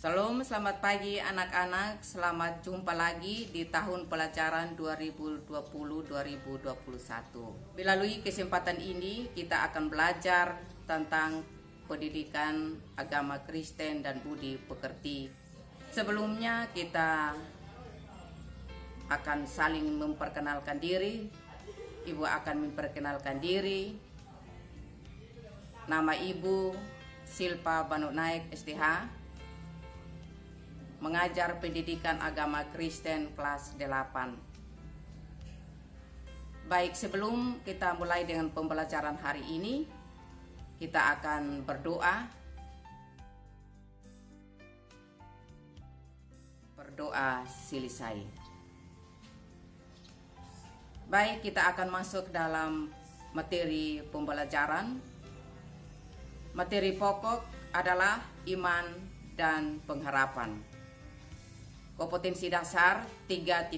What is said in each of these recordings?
Salam, selamat pagi anak-anak. Selamat jumpa lagi di tahun pelajaran 2020-2021. Melalui kesempatan ini kita akan belajar tentang pendidikan agama Kristen dan budi pekerti. Sebelumnya kita akan saling memperkenalkan diri. Ibu akan memperkenalkan diri. Nama Ibu Silpa Banu Naik STH, mengajar pendidikan agama Kristen kelas 8. Baik, sebelum kita mulai dengan pembelajaran hari ini, kita akan berdoa. Berdoa silisai. Baik, kita akan masuk dalam materi pembelajaran. Materi pokok adalah iman dan pengharapan. Kompetensi dasar 3.1,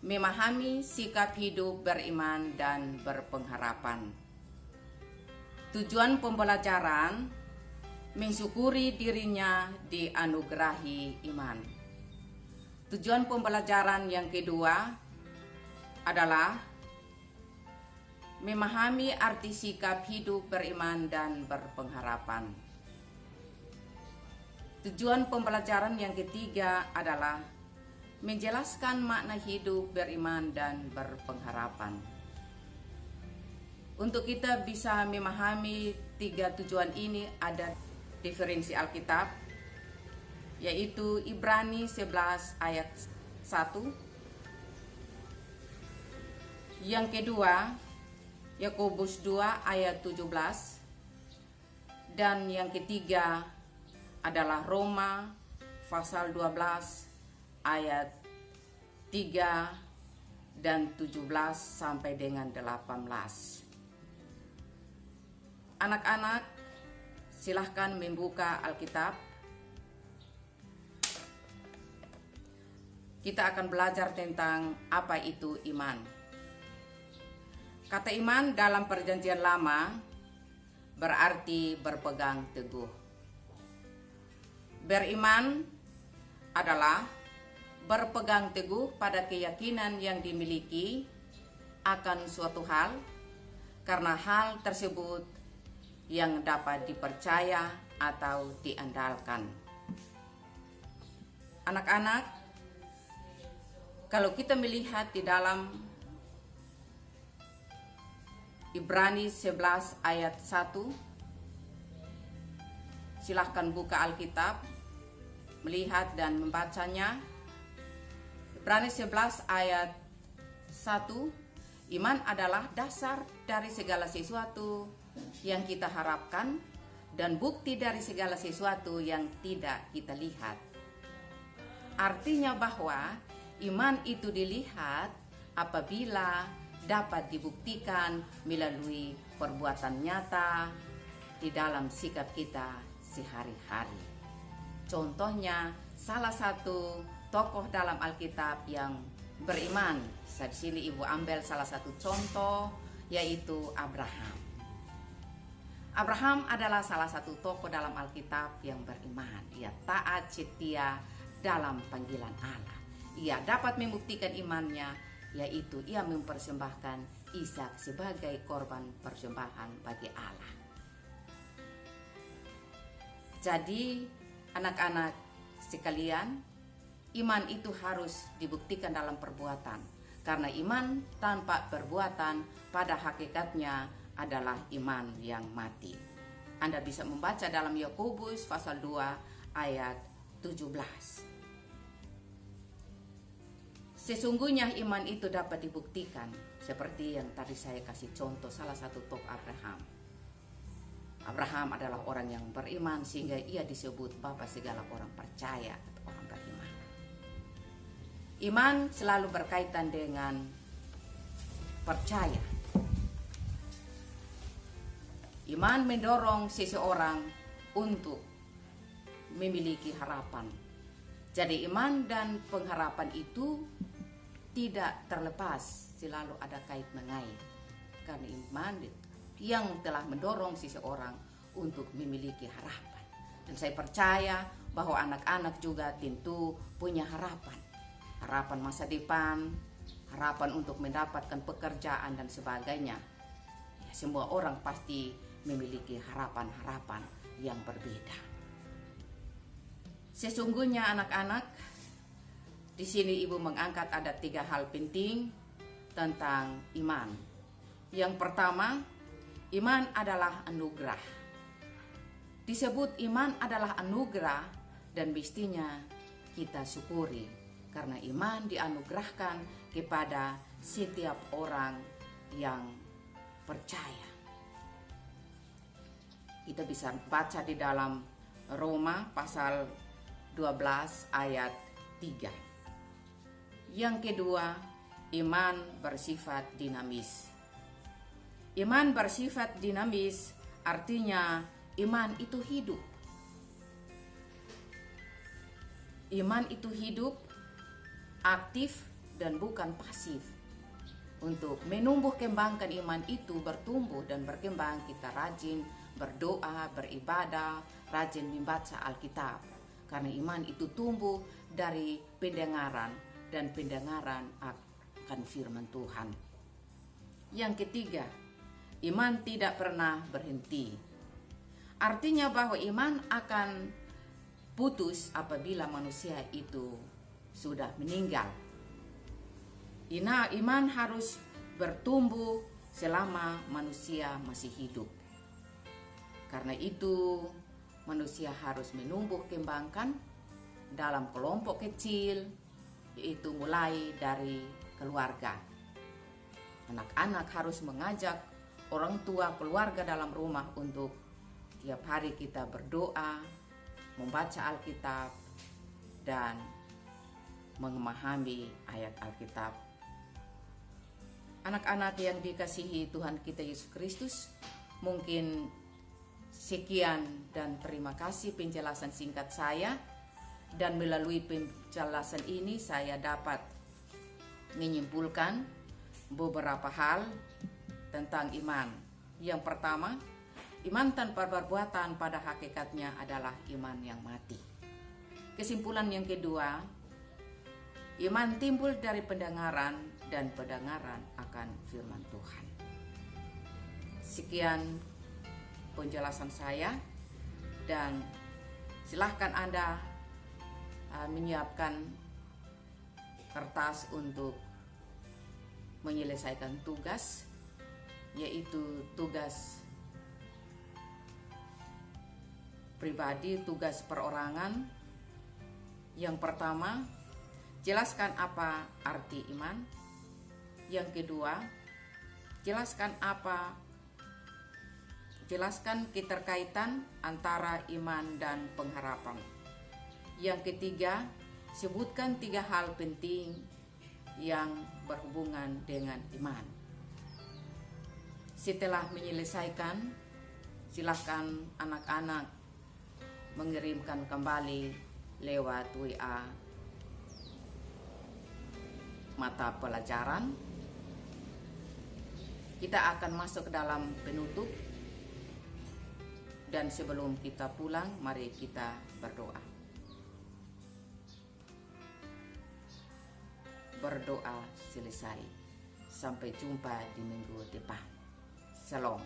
memahami sikap hidup beriman dan berpengharapan. Tujuan pembelajaran, mensyukuri dirinya dianugerahi iman. Tujuan pembelajaran yang kedua adalah memahami arti sikap hidup beriman dan berpengharapan. Tujuan pembelajaran yang ketiga adalah menjelaskan makna hidup beriman dan berpengharapan. Untuk kita bisa memahami tiga tujuan ini ada referensi Alkitab, yaitu Ibrani 11 ayat 1. Yang kedua, Yakobus 2 ayat 17. Dan yang ketiga adalah Roma pasal 12 ayat 3 dan 17 sampai dengan 18. Anak-anak, silahkan membuka Alkitab. Kita akan belajar tentang apa itu iman. Kata iman dalam Perjanjian Lama berarti berpegang teguh. Beriman adalah berpegang teguh pada keyakinan yang dimiliki akan suatu hal, karena hal tersebut yang dapat dipercaya atau diandalkan. Anak-anak, kalau kita melihat di dalam Ibrani 11 ayat 1, silahkan buka Alkitab, melihat dan membacanya. Ibrani 11 ayat 1, iman adalah dasar dari segala sesuatu yang kita harapkan dan bukti dari segala sesuatu yang tidak kita lihat. Artinya bahwa iman itu dilihat apabila dapat dibuktikan melalui perbuatan nyata di dalam sikap kita sehari-hari. Contohnya, salah satu tokoh dalam Alkitab yang beriman. Di sini Ibu ambil salah satu contoh, yaitu Abraham. Abraham adalah salah satu tokoh dalam Alkitab yang beriman. Ia taat setia dalam panggilan Allah. Ia dapat membuktikan imannya, yaitu ia mempersembahkan Ishak sebagai korban persembahan bagi Allah. Jadi, anak-anak sekalian, iman itu harus dibuktikan dalam perbuatan. Karena iman tanpa perbuatan pada hakikatnya adalah iman yang mati. Anda bisa membaca dalam Yakobus pasal 2 ayat 17. Sesungguhnya iman itu dapat dibuktikan, seperti yang tadi saya kasih contoh salah satu tokoh Abraham. Abraham adalah orang yang beriman sehingga ia disebut bapa segala orang percaya atau orang beriman. Iman selalu berkaitan dengan percaya. Iman mendorong seseorang untuk memiliki harapan. Jadi iman dan pengharapan itu tidak terlepas, selalu ada kait mengait. Karena iman yang telah mendorong seseorang untuk memiliki harapan. Dan saya percaya bahwa anak-anak juga tentu punya harapan. Harapan masa depan, harapan untuk mendapatkan pekerjaan dan sebagainya. Ya, semua orang pasti memiliki harapan-harapan yang berbeda. Sesungguhnya anak-anak, di sini ibu mengangkat ada 3 hal penting tentang iman. Yang pertama, iman adalah anugerah. Disebut iman adalah anugerah dan mestinya kita syukuri karena iman dianugerahkan kepada setiap orang yang percaya. Kita bisa baca di dalam Roma pasal 12 ayat 3. Yang kedua, iman bersifat dinamis. Iman bersifat dinamis artinya iman itu hidup. Iman itu hidup, aktif dan bukan pasif. Untuk menumbuh kembangkan iman itu bertumbuh dan berkembang, kita rajin berdoa, beribadah, rajin membaca Alkitab. Karena iman itu tumbuh dari pendengaran dan pendengaran akan firman Tuhan. Yang ketiga, iman tidak pernah berhenti. Artinya bahwa iman akan putus apabila manusia itu sudah meninggal. Iman harus bertumbuh selama manusia masih hidup. Karena itu manusia harus menumbuh kembangkan dalam kelompok kecil, yaitu mulai dari keluarga. Anak-anak harus mengajak orang tua keluarga dalam rumah untuk tiap hari kita berdoa, membaca Alkitab, dan memahami ayat Alkitab. Anak-anak yang dikasihi Tuhan kita Yesus Kristus, mungkin sekian dan terima kasih penjelasan singkat saya. Dan melalui penjelasan ini saya dapat menyimpulkan beberapa hal tentang iman. Yang pertama, iman tanpa perbuatan pada hakikatnya adalah iman yang mati. Kesimpulan yang kedua, iman timbul dari pendengaran dan pendengaran akan firman Tuhan. Sekian penjelasan saya, dan silahkan Anda menyiapkan kertas untuk menyelesaikan tugas, yaitu tugas pribadi, tugas perorangan. Yang pertama, jelaskan apa arti iman. Yang kedua, jelaskan keterkaitan antara iman dan pengharapan. Yang ketiga, sebutkan 3 hal penting yang berhubungan dengan iman. Setelah menyelesaikan, silakan anak-anak mengirimkan kembali lewat WA mata pelajaran. Kita akan masuk ke dalam penutup, dan sebelum kita pulang, mari kita berdoa. Berdoa selesai. Sampai jumpa di minggu depan. Shalom.